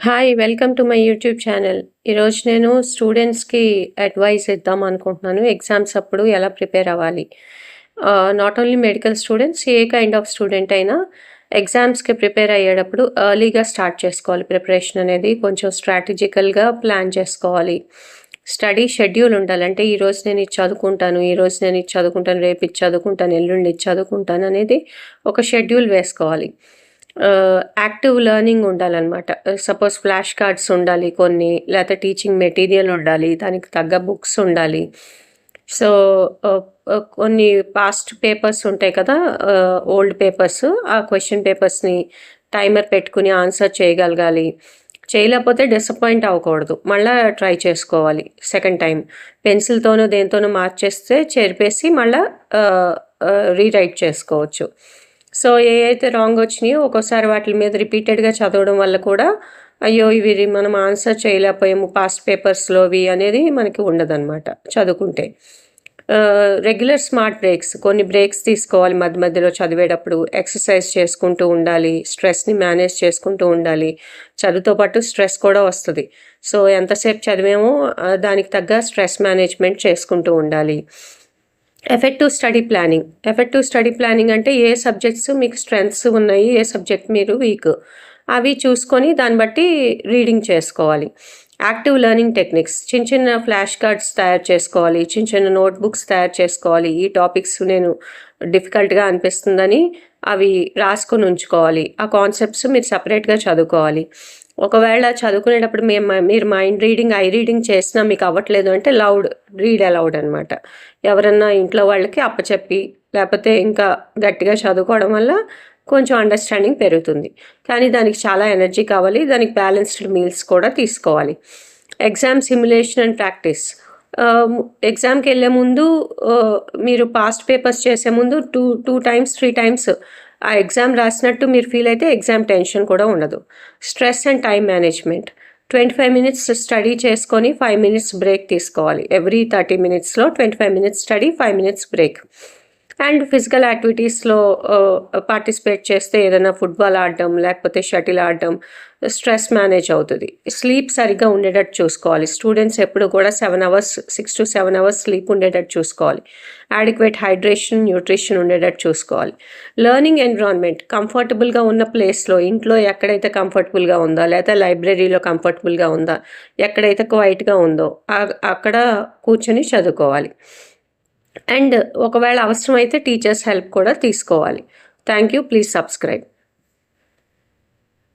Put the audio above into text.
Hi! Welcome to my YouTube channel. ఈరోజు నేను స్టూడెంట్స్‌కి అడ్వైస్ ఇద్దాం అనుకుంటున్నాను. ఎగ్జామ్స్ అప్పుడు ఎలా ప్రిపేర్ అవ్వాలి? Not only medical students, A kind of student అయినా ఎగ్జామ్స్‌కి ప్రిపేర్ అయ్యేటప్పుడు ఎర్లీగా స్టార్ట్ చేసుకోవాలి ప్రిపరేషన్ అనేది. కొంచెం స్ట్రాటజికల్‌గా ప్లాన్ చేసుకోవాలి. స్టడీ షెడ్యూల్ ఉండాలి. అంటే ఈరోజు నేను ఇది చదువుకుంటాను, ఈరోజు నేను ఇది చదువుకుంటాను, రేపు ఇది చదువుకుంటాను, ఎల్లుండి ఇది చదువుకుంటాను అనేది ఒక షెడ్యూల్ వేసుకోవాలి. యాక్టివ్ లెర్నింగ్ ఉండాలనమాట. సపోజ్ ఫ్లాష్ కార్డ్స్ ఉండాలి కొన్ని, లేకపోతే టీచింగ్ మెటీరియల్ ఉండాలి, దానికి తగ్గ బుక్స్ ఉండాలి. సో, కొన్ని పాస్ట్ పేపర్స్ ఉంటాయి కదా! ఓల్డ్ పేపర్స్, ఆ క్వెషన్ పేపర్స్‌ని టైమర్ పెట్టుకుని ఆన్సర్ చేయగలగాలి. చేయలేకపోతే డిసప్పాయింట్ అవ్వకూడదు. మళ్ళా ట్రై చేసుకోవాలి సెకండ్ టైమ్. పెన్సిల్‌తోనో, దేనితోనో మార్చేస్తే చెరిపేసి మళ్ళా రీరైట్ చేసుకోవచ్చు. సో, ఏయైతే రాంగ్ వచ్చినాయో ఒక్కోసారి వాటి మీద రిపీటెడ్‌గా చదవడం వల్ల కూడా, అయ్యో! ఇవి మనం ఆన్సర్ చేయలేకపోయాము పాస్ట్ పేపర్స్‌లోవి అనేది మనకి ఉండదనమాట చదువుకుంటే. రెగ్యులర్ స్మార్ట్ బ్రేక్స్, కొన్ని బ్రేక్స్ తీసుకోవాలి మధ్య మధ్యలో చదివేటప్పుడు. ఎక్సర్సైజ్ చేసుకుంటూ ఉండాలి. స్ట్రెస్‌ని మేనేజ్ చేసుకుంటూ ఉండాలి. చదువుతో పాటు స్ట్రెస్ కూడా వస్తది. సో, ఎంతసేపు చదివామో దానికి తగ్గ స్ట్రెస్ మేనేజ్‌మెంట్ చేసుకుంటూ ఉండాలి. ఎఫెక్టివ్ స్టడీ ప్లానింగ్ అంటే ఏ సబ్జెక్ట్స్ మీకు స్ట్రెంగ్త్స్ ఉన్నాయి, ఏ సబ్జెక్ట్ మీరు వీక్, అవి చూసుకొని దాన్ని బట్టి రీడింగ్ చేసుకోవాలి. యాక్టివ్ లెర్నింగ్ టెక్నిక్స్, చిన్న చిన్న ఫ్లాష్ కార్డ్స్ తయారు చేసుకోవాలి, చిన్న చిన్న నోట్బుక్స్ తయారు చేసుకోవాలి. ఈ టాపిక్స్ నేను డిఫికల్ట్‌గా అనిపిస్తుందని అవి రాసుకొని ఉంచుకోవాలి. ఆ కాన్సెప్ట్స్ మీరు సపరేట్‌గా చదువుకోవాలి. ఒకవేళ చదువుకునేటప్పుడు మీరు మైండ్ రీడింగ్, ఐ రీడింగ్ చేసినా మీకు అవ్వట్లేదు అంటే రీడ్ అలౌడ్ అనమాట. ఎవరన్నా ఇంట్లో వాళ్ళకి అప్పచెప్పి, లేకపోతే ఇంకా గట్టిగా చదువుకోవడం వల్ల కొంచెం అండర్‌స్టాండింగ్ పెరుగుతుంది. కానీ దానికి చాలా ఎనర్జీ కావాలి. దానికి బ్యాలెన్స్డ్ మీల్స్ కూడా తీసుకోవాలి. Exam simulation and practice. ఎగ్జామ్‌కెళ్ళే ముందు మీరు పాస్ట్ పేపర్స్ చేసే ముందు 2 టైమ్స్, 3 టైమ్స్ ఆ ఎగ్జామ్ రాసినట్టు మీరు ఫీల్ అయితే ఎగ్జామ్ టెన్షన్ కూడా ఉండదు. Stress and time management. 25 minutes study చేసుకొని 5 మినిట్స్ బ్రేక్ తీసుకోవాలి. ఎవ్రీ 30 మినిట్స్‌లో 25 minutes study, 5 minutes break. And physical యాక్టివిటీస్‌లో పార్టిసిపేట్ చేస్తే ఏదైనా ఫుట్‌బాల్ ఆడడం, లేకపోతే షటిల్ ఆడడం స్ట్రెస్ మేనేజ్ అవుతది. స్లీప్ సరిగ్గా ఉండేటట్టు చూసుకోవాలి. స్టూడెంట్స్ ఎప్పుడు కూడా 6-7 అవర్స్ స్లీప్ ఉండేటట్టు చూసుకోవాలి. యాడిక్వేట్ హైడ్రేషన్, న్యూట్రిషన్ ఉండేటట్టు చూసుకోవాలి. లెర్నింగ్ ఎన్విరాన్మెంట్, కంఫర్టబుల్‌గా ఉన్న ప్లేస్‌లో, ఇంట్లో ఎక్కడైతే కంఫర్టబుల్‌గా ఉందో, లేదా లైబ్రరీలో కంఫర్టబుల్‌గా ఉందా, ఎక్కడైతే క్వైట్‌గా ఉందో అక్కడ కూర్చొని చదువుకోవాలి. అండ్ ఒకవేళ అవసరమైతే టీచర్స్ హెల్ప్ కూడా తీసుకోవాలి. Thank you. Please subscribe.